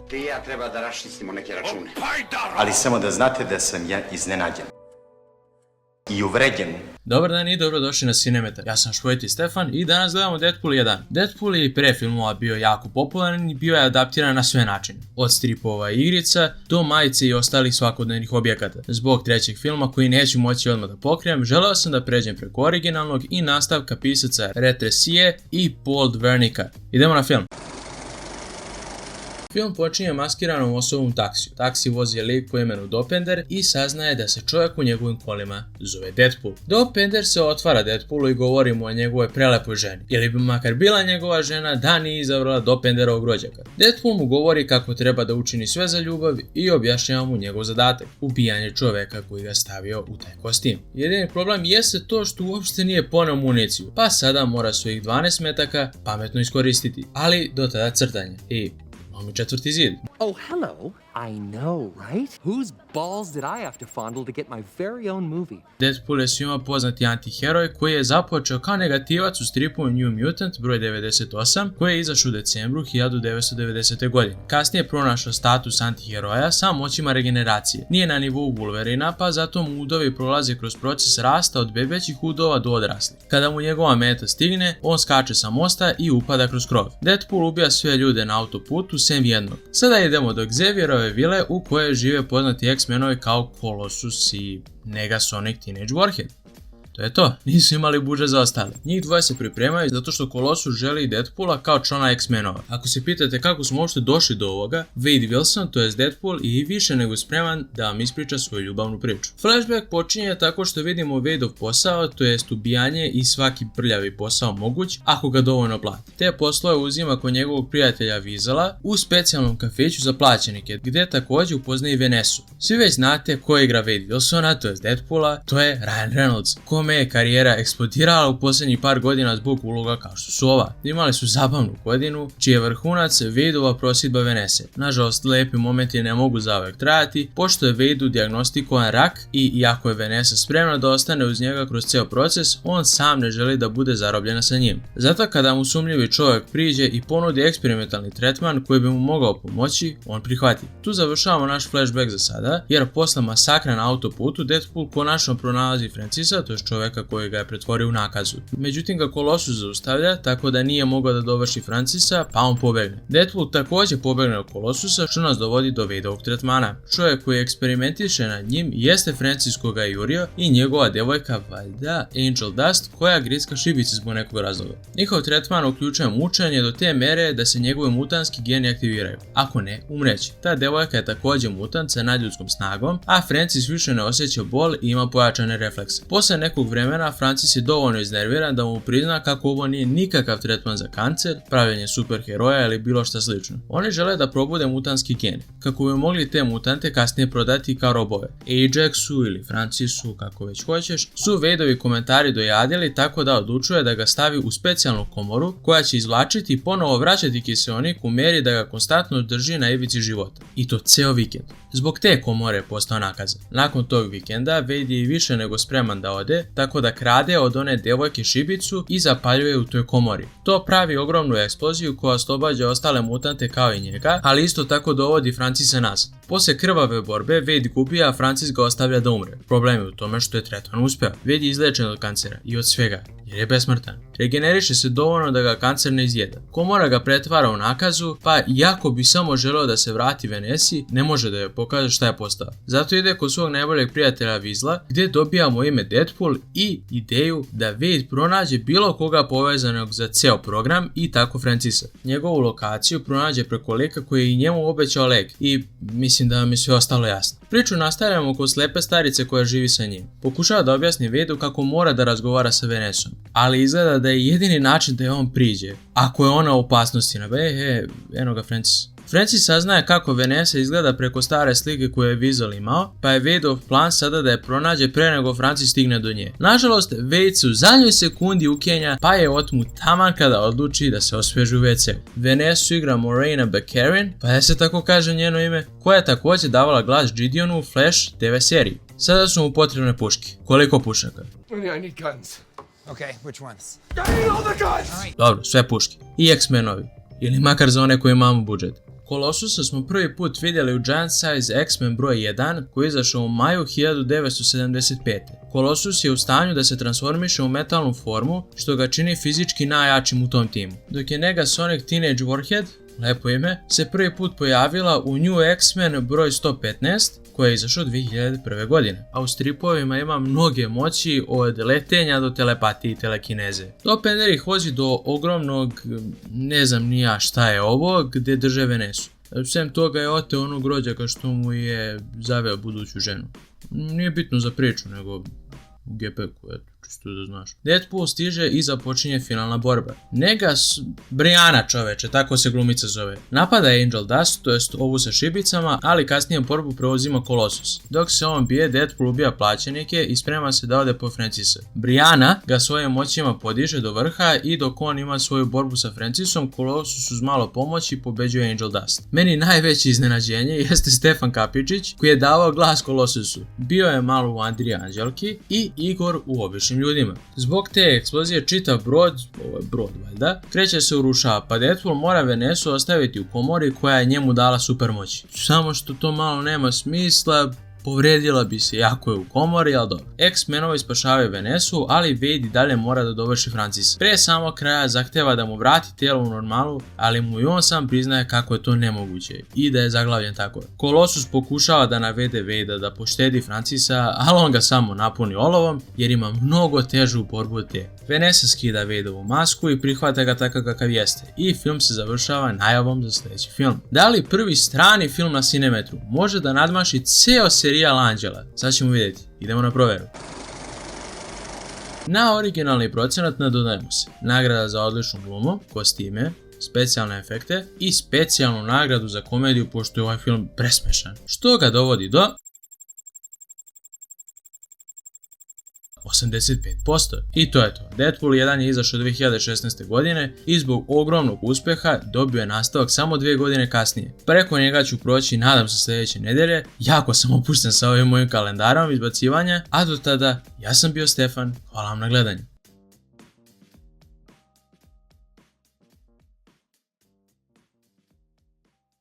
Ti i ja treba da raščistimo neke račune. Ali samo da znate da sam ja iznenađen. I uvređen. Dobar dan i dobrodošli na Cinemetar. Ja sam Švojti Stefan i danas gledamo Deadpool 1. Deadpool je i pre filmova bio jako popularan i bio je adaptiran na sve načine. Od stripova i igrica do majice i ostalih svakodnevnih objekata. Zbog trećeg filma koji neću moći odmah da pokrijem, želeo sam da pređem preko originalnog i nastavka pisaca Retresije i Paul Wernicka. Idemo na film. Film počinje maskiranom osobom u taksiju. Taksi vozi lik po imenu Dopinder i saznaje da se čovjek u njegovim kolima zove Deadpool. Dopinder se otvara Deadpoolu i govori mu o njegovoj prelepoj ženi. Ili bi makar bila njegova žena da nije izabrala Dopinderovog rođaka. Deadpool mu govori kako treba da učini sve za ljubav i objašnjava mu njegov zadatak. Ubijanje čovjeka koji ga stavio u taj kostim. Jedini problem jeste to što uopšte nije poneo municiju, pa sada mora svojih 12 metaka pametno iskoristiti. Ali do tada crtanje. I mi četvrti zid. Oh, hello. I know, right? Whose balls did I have to fondle to get my very own movie? Deadpool je svima poznati antiheroj koji je započeo kao negativac u stripu New Mutant broj 98 koji je izašao u decembru 1990. godine. Kasnije je pronašao status antiheroja sa moćima regeneracije. Nije na nivou Wolverina, pa zato mu udovi prolaze kroz proces rasta od bebećih udova do odraslih. Kada mu njegova meta stigne, on skače sa mosta i upada kroz krov. Deadpool ubija sve ljude na autoputu sem jednog. Sada idemo do Xavierove vile u kojoj žive poznati X-menovi kao Colossus i Negasonic Teenage Warhead. To je to, nisu imali budžet za ostale. Njih dvoje se pripremaju zato što Colossus želi Deadpoola kao člana X-menova. Ako se pitate kako smo uopšte došli do ovoga, Wade Wilson, to jest Deadpool, i više nego spreman da vam ispriča svoju ljubavnu priču. Flashback počinje tako što vidimo Wadeov posao, to jest ubijanje i svaki prljavi posao moguć ako ga dovoljno plati. Te poslove uzima kod njegovog prijatelja Weasela u specijalnom kafiću za plaćenike, gdje također upoznaje i Venesu. Svi već znate ko igra Wade Wilsona, to jest Deadpoola, to je Ryan Reynolds, kome je karijera eksplodirala u posljednjih par godina zbog uloga kao što su ova. Imali su zabavnu godinu, čiji je vrhunac Wadeova prosidba Venese. Nažalost, lijepi momenti ne mogu zauvek trajati, pošto je Wadeu dijagnostikovan rak i iako je Venesa spremna da ostane uz njega kroz ceo proces, on sam ne želi da bude zarobljena sa njim. Zato kada mu sumnjivi čovjek priđe i ponudi eksperimentalni tretman koji bi mu mogao pomoći, on prihvati. Tu završavamo naš flashback za sada, jer posle masakra na autoputu Deadpool konačno pronalazi Francisa, to je čovjeka koji ga je pretvorio u nakazu. Međutim ga Colossus zaustavlja, tako da nije mogao da dovrši Francisa, pa on pobegne. Deadpool također pobegne od Colossusa, što nas dovodi do Wadeovog tretmana. Čovjek koji eksperimentiše nad njim jeste Francis koga je jurio i njegova devojka, valjda Angel Dust, koja gricka šibice zbog nekog razloga. Njihov tretman uključuje mučenje do te mere da se njegovi mutanski geni aktiviraju. Ako ne, umreći. Ta devojka je također mutant sa nadljudskom snagom, a Francis više ne osjeća bol i ima pojačane reflekse. Posle nekog vremena Francis je dovoljno iznerviran da mu prizna kako ovo nije nikakav tretman za kancer, pravljenje superheroja ili bilo šta slično. Oni žele da probude mutantski gene, kako bi mogli te mutante kasnije prodati kao robove. Ajaxu ili Francisu, kako već hoćeš, su Wadeovi komentari dojadili tako da odlučuje da ga stavi u specijalnu komoru koja će izvlačiti i ponovo vraćati kiseonik u meri da ga konstantno drži na ivici života. I to ceo vikend. Zbog te komore je postao nakazan. Nakon tog vikenda Wade je i više nego spreman da ode, tako da krade od one devojke šibicu i zapaljuje u toj komori. To pravi ogromnu eksploziju koja oslobađa ostale mutante kao i njega, ali isto tako dovodi Francisa nazad. Posle krvave borbe Wade gubi, a Francis ga ostavlja da umre. Problem je u tome što je tretman uspeo. Wade je izlečen od kancera i od svega, jer je besmrtan. Regeneriše se dovoljno da ga kancer ne izjeda. Komora ga pretvara u nakazu, pa iako bi samo želeo da se vrati Venesi, ne može da joj pokaže šta je postao. Zato ide kod svog najboljeg prijatelja Weasela, gdje dobijamo ime Deadpool i ideju da Wade pronađe bilo koga povezanog za ceo program i tako Francisa. Njegovu lokaciju pronađe preko lika koji je i njemu obećao lek i mislim da vam je sve ostalo jasno. Priču nastavljamo kod slepe starice koja živi sa njim. Pokušava da objasni Wadeu kako mora da razgovara sa Venesom, ali izgleda da je jedini način da je on priđe, ako je ona u opasnosti. Eno ga Francis. Francis saznaje kako Venesa izgleda preko stare slike koje je Weasel imao, pa je Wadeov plan sada da je pronađe pre nego Francis stigne do nje. Nažalost, Wade se u zadnjoj sekundi ukenja, pa je otmu taman kada odluči da se osveži u WC-u. Venesu igra Morena Baccarin, pa je se tako kaže njeno ime, koja je također davala glas Gideonu u Flash TV seriji. Sada su mu potrebne puške. Koliko pušaka? I need guns. Okay, which ones? I need all the guns! Dobro, sve puške. I X-menovi. ili makar za one koji imamo budžet. Colossusa smo prvi put vidjeli u Giant Size X-Men broj 1 koji je izašao u maju 1975. Colossus je u stanju da se transformiše u metalnu formu što ga čini fizički najjačim u tom timu. Dok je Negasonic Teenage Warhead, lepo ime, se prvi put pojavila u New X-Men broj 115 koji je izašao 2001. godine, a u stripovima ima mnoge moći od letenja do telepatije i telekineze. Doppelganger ih vozi do ogromnog, ne znam ni ja šta je ovo, gdje drže Venesu. Sem toga je oteo onog rođaka što mu je zaveo buduću ženu. Nije bitno za priču, nego u GP-ku, eto, čisto da znaš. Deadpool stiže i započinje finalna borba. Brianna, čoveče, tako se glumica zove. Napada Angel Dust, to jest ovu sa šibicama, ali kasnije borbu preuzima Colossus. Dok se on bije, Deadpool ubija plaćenike i sprema se da ode po Francisa. Brianna ga svojim moćima podiže do vrha i dok on ima svoju borbu sa Francisom, Colossus uz malo pomoći pobeđuje Angel Dust. Meni najveće iznenađenje jeste Stefan Kapičić koji je davao glas Colossusu. Bio je malo u Andrija Anđelki i Igor u Običnim ljudima. Zbog te eksplozije čitav brod, ovo je brod valjda, kreće se urušava, pa Deadpool mora Venesu ostaviti u komori koja je njemu dala supermoći. Samo što to malo nema smisla, povredila bi se jako je u komori, ali dobro. X-Menovi spašavaju Venesu, ali Wade i dalje mora da dovrši Francisa. Prije samog kraja zahteva da mu vrati tijelo u normalu, ali mu i on sam priznaje kako je to nemoguće i da je zaglavljen tako. Colossus pokušava da navede Wade da poštedi Francisa, ali on ga samo napuni olovom jer ima mnogo težu borbu od te. Vanessa skida Wadeovu masku i prihvata ga takav kakav jeste i film se završava najavom za sljedeći film. Da li prvi strani film na Cinemetru može da nadmaši ceo serijal Anđela? Sad ćemo vidjeti. Idemo na provjeru. Na originalni procenat nadodajemo se nagrada za odličnu glumu, kostime, specijalne efekte i specijalnu nagradu za komediju pošto je ovaj film presmešan. Što ga dovodi do 85%. I to je to. Deadpool 1 je izašao 2016. godine i zbog ogromnog uspjeha dobio je nastavak samo 2 godine kasnije. Preko njega ću proći, nadam se, sljedeće nedelje. Jako sam opušten sa ovim mojim kalendarom izbacivanja, a do tada ja sam bio Stefan. Hvala vam na gledanju.